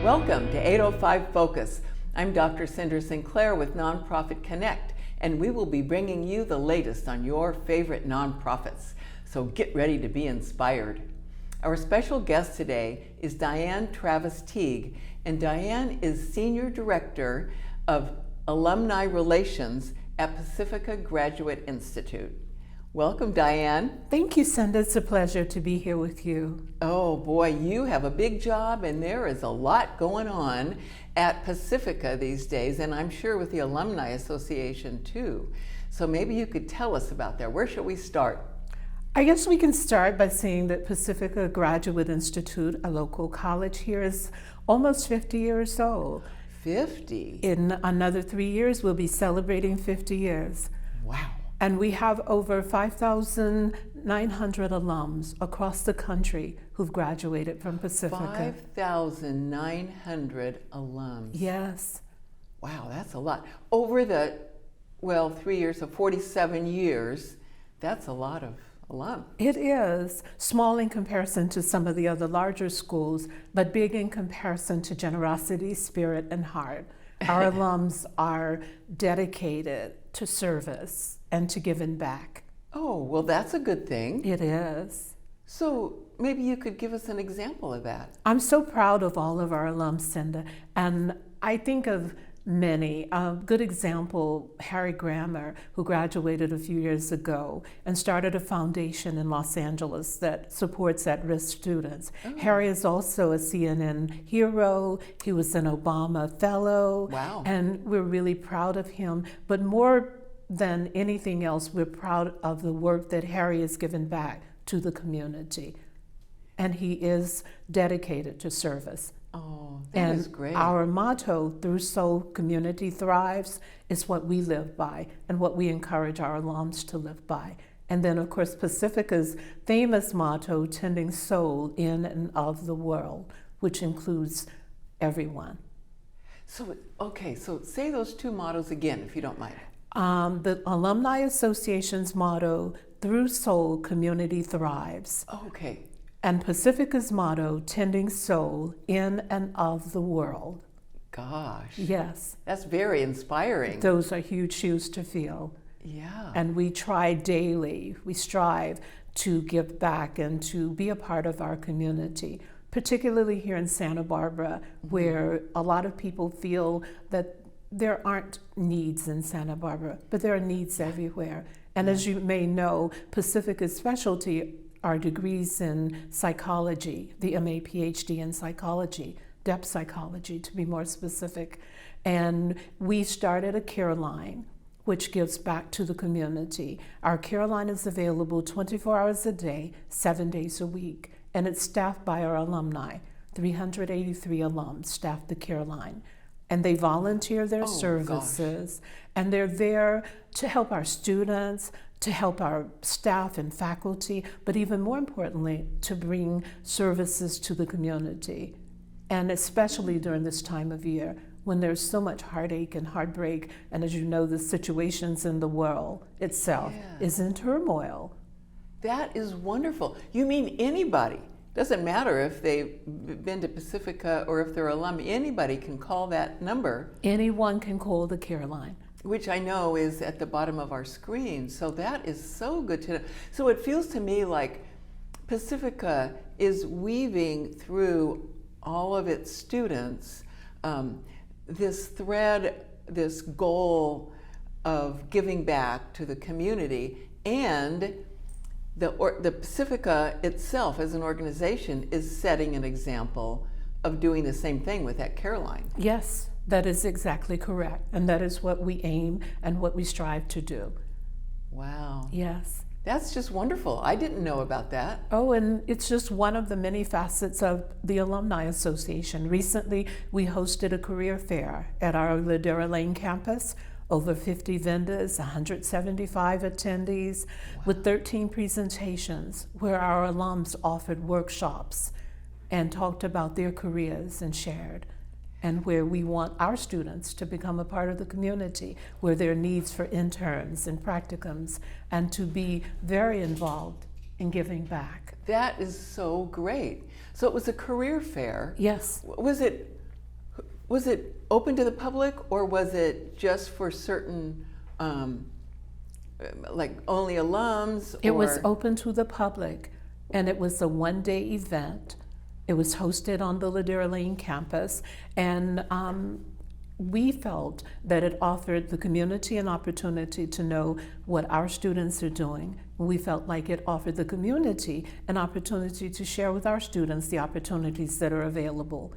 Welcome to 805 Focus. I'm Dr. Cinder Sinclair with Nonprofit Connect, and we will be bringing you the latest on your favorite nonprofits. So get ready to be inspired. Our special guest today is Dianne Travis Teague, and Dianne is Senior Director of Alumni Relations at Pacifica Graduate Institute. Welcome, Dianne. Thank you, Cinda. It's a pleasure to be here with you. Oh boy, you have a big job, and there is a lot going on at Pacifica these days, and I'm sure with the Alumni Association too. So maybe you could tell us about that. Where should we start? I guess we can start by saying that Pacifica Graduate Institute, a local college here, is almost 50 years old. 50? In another 3 years, we'll be celebrating 50 years. Wow. And we have over 5,900 alums across the country who've graduated from Pacifica. 5,900 alums. Yes. Wow, that's a lot. Over the, 3 years, so 47 years, that's a lot of alum. It is small in comparison to some of the other larger schools, but big in comparison to generosity, spirit, and heart. Our alums are dedicated to service and to giving back. Oh, well, that's a good thing. It is. So maybe you could give us an example of that. I'm so proud of all of our alums, Cinda, and I think of many. A good example, Harry Grammer, who graduated a few years ago and started a foundation in Los Angeles that supports at-risk students. Oh. Harry is also a CNN hero. He was an Obama fellow. Wow. And we're really proud of him. But more than anything else, we're proud of the work that Harry has given back to the community. And he is dedicated to service. Oh, that is great. Our motto, "Through Soul, Community Thrives," is what we live by and what we encourage our alums to live by. And then, of course, Pacifica's famous motto, "Tending Soul in and of the world," which includes everyone. So say those two mottos again, if you don't mind. The Alumni Association's motto, "Through Soul, Community Thrives." Okay. And Pacifica's motto, "Tending Soul in and of the world." Gosh. Yes. That's very inspiring. Those are huge shoes to fill. Yeah. And we try daily, we strive to give back and to be a part of our community, particularly here in Santa Barbara, where a lot of people feel that there aren't needs in Santa Barbara, but there are needs everywhere. And as you may know, Pacifica's specialty are degrees in psychology, the MA, PhD in psychology, depth psychology to be more specific. And we started a care line, which gives back to the community. Our care line is available 24 hours a day, 7 days a week, and it's staffed by our alumni. 383 alums staff the care line. And they volunteer their services, and they're there to help our students, to help our staff and faculty, but even more importantly, to bring services to the community. And especially during this time of year, when there's so much heartache and heartbreak, and as you know, the situations in the world itself is in turmoil. That is wonderful. You mean anybody? Doesn't matter if they've been to Pacifica or if they're alum, anybody can call that number. Anyone can call the care line. Which I know is at the bottom of our screen. So that is so good to know. So it feels to me like Pacifica is weaving through all of its students this thread, this goal of giving back to the community, and the Pacifica itself as an organization is setting an example of doing the same thing with that care line. Yes, that is exactly correct. And that is what we aim and what we strive to do. Wow. Yes. That's just wonderful. I didn't know about that. Oh, and it's just one of the many facets of the Alumni Association. Recently, we hosted a career fair at our Ladera Lane campus. Over 50 vendors, 175 attendees, with 13 presentations where our alums offered workshops and talked about their careers and shared, and where we want our students to become a part of the community, where there are needs for interns and practicums, and to be very involved in giving back. That is so great. So it was a career fair. Yes. Was it Was it open to the public, or was it just for certain, like only alums? It was open to the public, and it was a one-day event. It was hosted on the Ladera Lane campus, and we felt that it offered the community an opportunity to know what our students are doing. We felt like it offered the community an opportunity to share with our students the opportunities that are available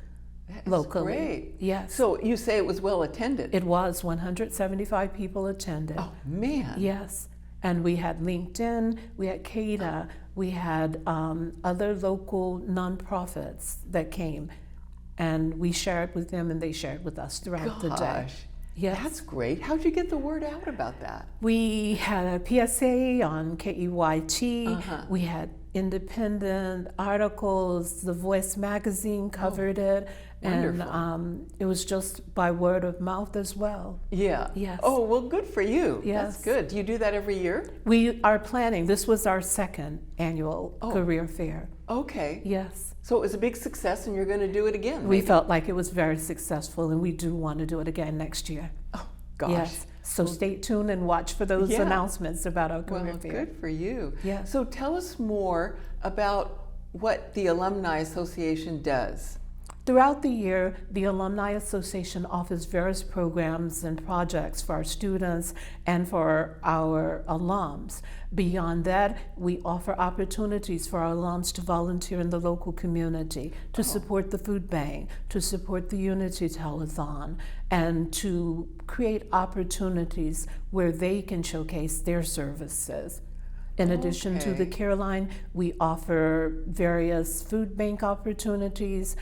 locally. Great. Yes. So you say it was well attended? It was. 175 people attended. Oh, man. Yes. And we had LinkedIn, we had CADA, we had other local nonprofits that came, and we shared with them and they shared with us throughout the day. Yes. That's great. How'd you get the word out about that? We had a PSA on KEYT. We had independent articles. The Voice magazine covered it. Wonderful. And it was just by word of mouth as well. Yeah. Yes. Oh, well, good for you. Yes. That's good. Do you do that every year? We are planning. This was our second annual career fair. Okay. Yes. So it was a big success, and you're going to do it again. We maybe? felt like it was very successful, and we do want to do it again next year. Oh, gosh. Yes. So stay tuned and watch for those announcements about our career Well, fair. good for you. Yes. So tell us more about what the Alumni Association does. Throughout the year, the Alumni Association offers various programs and projects for our students and for our alums. Beyond that, we offer opportunities for our alums to volunteer in the local community, to support the food bank, to support the Unity Telethon, and to create opportunities where they can showcase their services. In addition to the Caroline, we offer various food bank opportunities.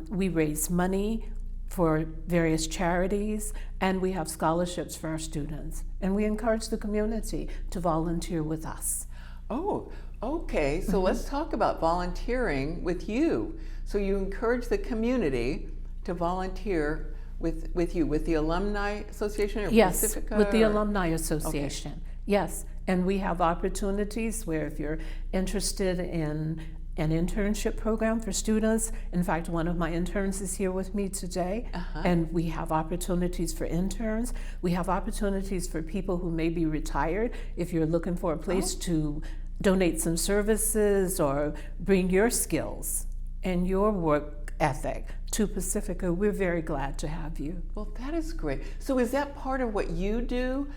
We raise money for various charities, and we have scholarships for our students. And we encourage the community to volunteer with us. Oh, okay. So let's talk about volunteering with you. So you encourage the community to volunteer with you, with the Alumni Association or Pacifica? Yes, with the Alumni Association. Yes, and we have opportunities where if you're interested in an internship program for students. In fact, one of my interns is here with me today, and we have opportunities for interns. We have opportunities for people who may be retired. If you're looking for a place to donate some services or bring your skills and your work ethic to Pacifica, we're very glad to have you. Well, that is great. So is that part of what you do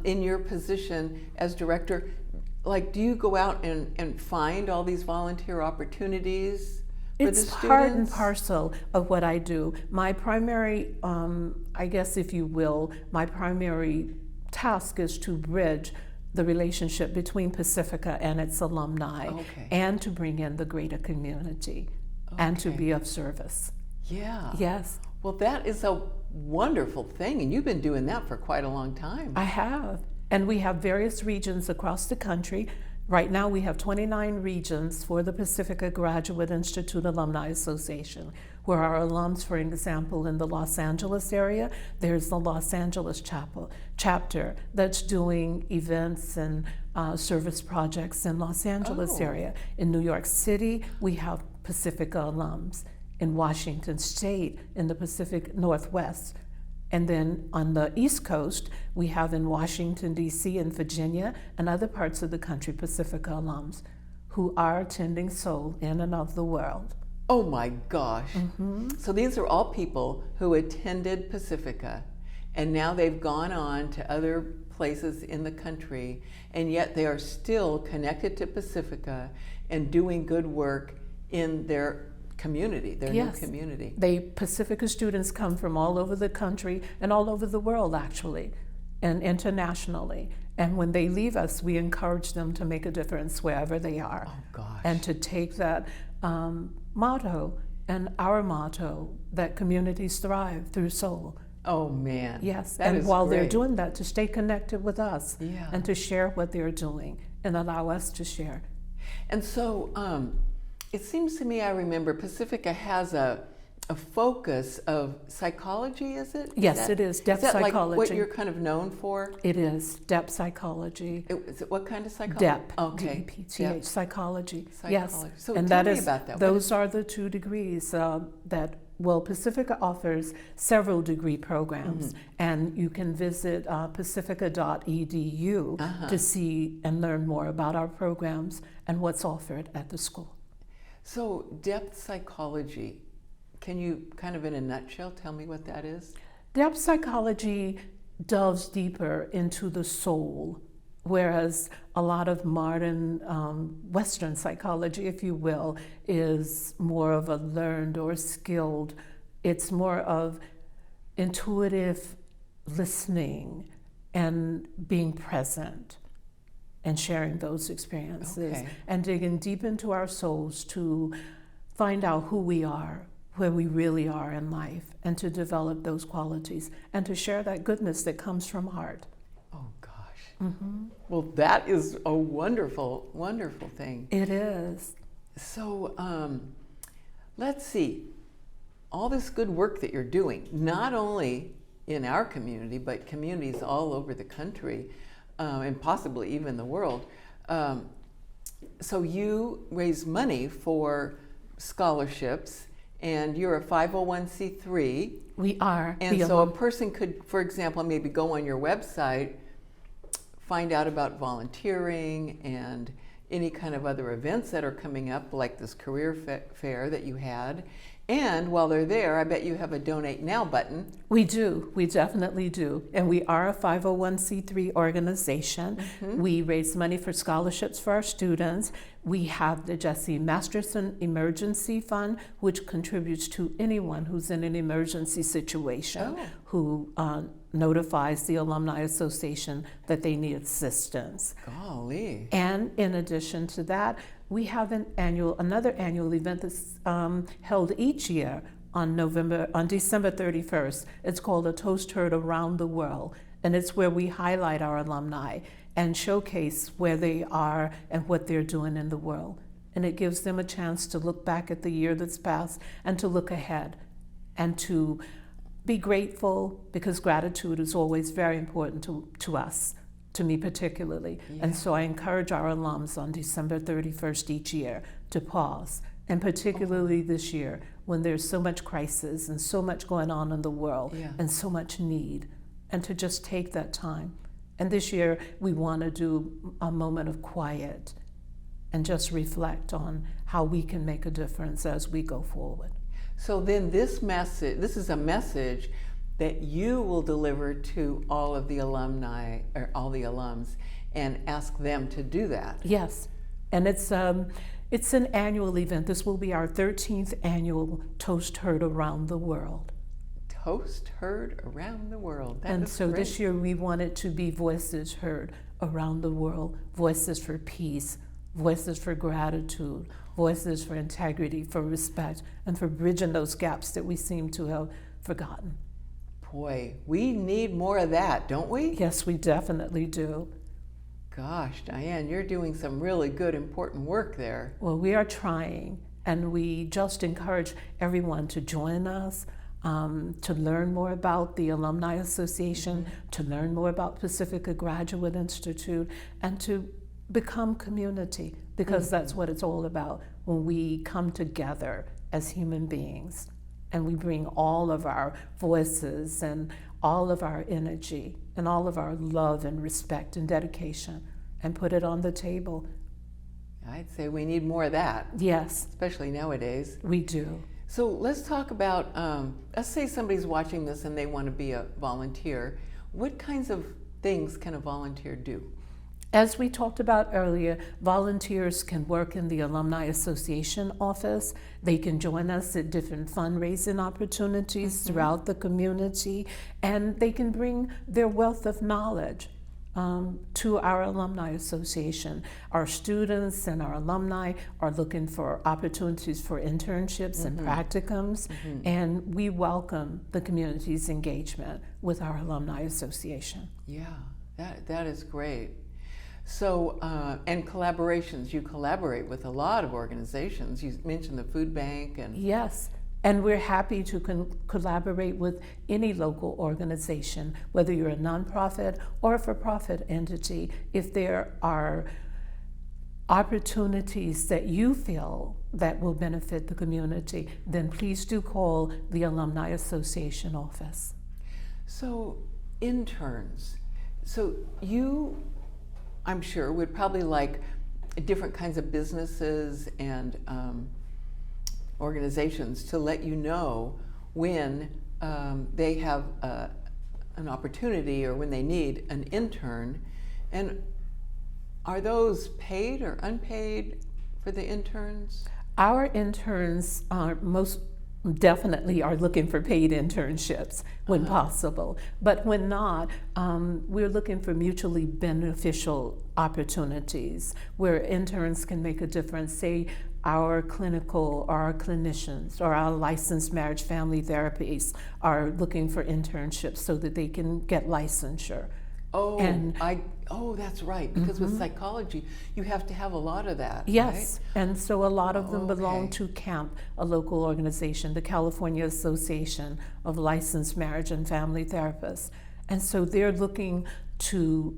in your position as director? Like, do you go out and find all these volunteer opportunities for the students? It's part and parcel of what I do. My primary, I guess if you will, my primary task is to bridge the relationship between Pacifica and its alumni, and to bring in the greater community, and to be of service. Yeah. Yes. Well, that is a wonderful thing, and you've been doing that for quite a long time. I have. And we have various regions across the country. Right now we have 29 regions for the Pacifica Graduate Institute Alumni Association, where our alums, for example, in the Los Angeles area, there's the Los Angeles chapter that's doing events and service projects in Los Angeles area. In New York City, we have Pacifica alums. In Washington State, in the Pacific Northwest. And then on the East Coast, we have in Washington, D.C. and Virginia and other parts of the country, Pacifica alums who are attending SOL in and of the world. Oh my gosh. So these are all people who attended Pacifica, and now they've gone on to other places in the country, and yet they are still connected to Pacifica and doing good work in their community, their new community. Pacifica students come from all over the country and all over the world, actually, and internationally. And when they leave us, we encourage them to make a difference wherever they are. Oh gosh. And to take that motto and our motto that communities thrive through SOL. Oh man. Yes, that and is while they're great. doing that, to stay connected with us and to share what they're doing and allow us to share. And so it seems to me, I remember Pacifica has a focus of psychology, is it? Yes, it is. Depth is that psychology. Like what you're kind of known for? It is. Depth psychology. Is it what kind of psychology? Depth. Okay. D-E-P-T-H. Psychology. Psychology. Yes. So and tell that me is, about that. Those are the 2 degrees that well, Pacifica offers several degree programs, and you can visit pacifica.edu to see and learn more about our programs and what's offered at the school. So depth psychology, can you kind of in a nutshell tell me what that is? Depth psychology delves deeper into the soul, whereas a lot of modern Western psychology, if you will, is more of a learned or skilled. It's more of intuitive listening and being present and sharing those experiences and digging deep into our souls to find out who we are, where we really are in life, and to develop those qualities and to share that goodness that comes from heart. Oh, gosh. Well, that is a wonderful, wonderful thing. It is. So let's see, all this good work that you're doing, not only in our community, but communities all over the country, and possibly even the world. So you raise money for scholarships, and you're a 501c3. We are. And so a person could, for example, maybe go on your website, find out about volunteering and any kind of other events that are coming up, like this career fair that you had. And while they're there, I bet you have a Donate Now button. We do. We definitely do. And we are a 501c3 organization. We raise money for scholarships for our students. We have the Jesse Masterson Emergency Fund, which contributes to anyone who's in an emergency situation, who notifies the Alumni Association that they need assistance. Golly. And in addition to that, we have another annual event that's held each year on December 31st. It's called A Toast Heard Around the World, and it's where we highlight our alumni and showcase where they are and what they're doing in the world. And it gives them a chance to look back at the year that's passed and to look ahead and to be grateful, because gratitude is always very important to us. To me particularly. And so I encourage our alums on December 31st each year to pause, and particularly this year when there's so much crisis and so much going on in the world and so much need, and to just take that time. And this year we want to do a moment of quiet and just reflect on how we can make a difference as we go forward. So then this is a message that you will deliver to all of the alumni, or all the alums, and ask them to do that. Yes, and it's an annual event. This will be our 13th annual Toast Heard Around the World. Toast Heard Around the World. And so great. This year we want it to be voices heard around the world, voices for peace, voices for gratitude, voices for integrity, for respect, and for bridging those gaps that we seem to have forgotten. Boy, we need more of that, don't we? Yes, we definitely do. Gosh, Dianne, you're doing some really good, important work there. Well, we are trying, and we just encourage everyone to join us, to learn more about the Alumni Association, to learn more about Pacifica Graduate Institute, and to become community, because that's what it's all about when we come together as human beings. And we bring all of our voices and all of our energy and all of our love and respect and dedication and put it on the table. I'd say we need more of that. Yes. Especially nowadays. We do. So let's talk about, let's say somebody's watching this and they want to be a volunteer. What kinds of things can a volunteer do? As we talked about earlier, volunteers can work in the Alumni Association office. They can join us at different fundraising opportunities throughout the community, and they can bring their wealth of knowledge to our Alumni Association. Our students and our alumni are looking for opportunities for internships and practicums, and we welcome the community's engagement with our Alumni Association. Yeah, that is great. So, and collaborations, you collaborate with a lot of organizations. You mentioned the food bank and... Yes, and we're happy to collaborate with any local organization, whether you're a nonprofit or a for-profit entity. If there are opportunities that you feel that will benefit the community, then please do call the Alumni Association office. So, interns. So you, I'm sure, would probably like different kinds of businesses and organizations to let you know when they have an opportunity or when they need an intern. And are those paid or unpaid for the interns? Our interns are most definitely are looking for paid internships when possible, but when not, we're looking for mutually beneficial opportunities where interns can make a difference. Say our clinical or our clinicians or our licensed marriage family therapists are looking for internships so that they can get licensure. That's right, because with psychology, you have to have a lot of that. Yes, right? And so a lot of them belong to CAMP, a local organization, the California Association of Licensed Marriage and Family Therapists. And so they're looking to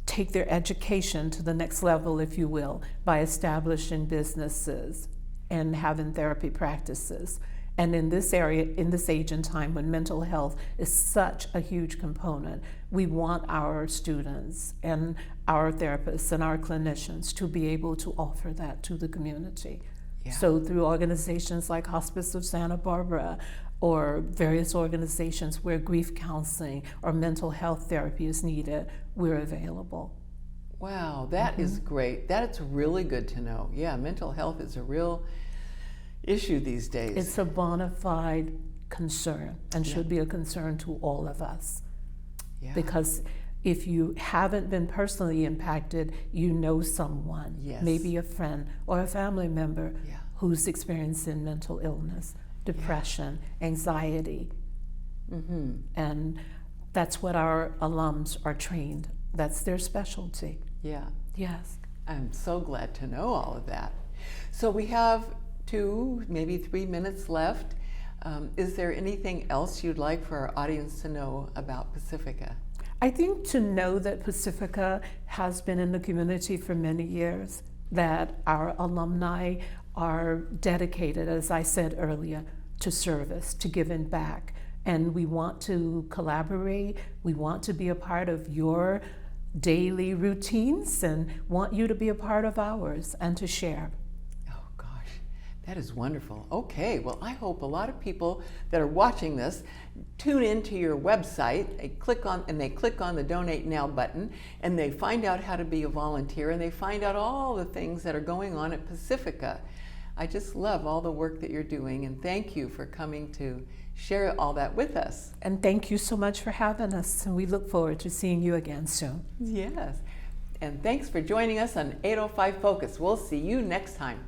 take their education to the next level, if you will, by establishing businesses and having therapy practices. And in this area, in this age and time when mental health is such a huge component, we want our students and our therapists and our clinicians to be able to offer that to the community. Yeah. So through organizations like Hospice of Santa Barbara or various organizations where grief counseling or mental health therapy is needed, we're available. Wow, that is great. That's really good to know. Yeah, mental health is a real issue these days. It's a bona fide concern and should be a concern to all of us. Yeah. Because if you haven't been personally impacted, you know someone, maybe a friend or a family member who's experiencing mental illness, depression, anxiety. And that's what our alums are trained. That's their specialty. Yeah. Yes. I'm so glad to know all of that. So we have 2, maybe 3 minutes left. Is there anything else you'd like for our audience to know about Pacifica? I think to know that Pacifica has been in the community for many years, that our alumni are dedicated, as I said earlier, to service, to giving back. And we want to collaborate, we want to be a part of your daily routines and want you to be a part of ours and to share. That is wonderful. Okay, well, I hope a lot of people that are watching this tune into your website. They click on the Donate Now button, and they find out how to be a volunteer, and they find out all the things that are going on at Pacifica. I just love all the work that you're doing, and thank you for coming to share all that with us. And thank you so much for having us, and we look forward to seeing you again soon. Yes, and thanks for joining us on 805 Focus. We'll see you next time.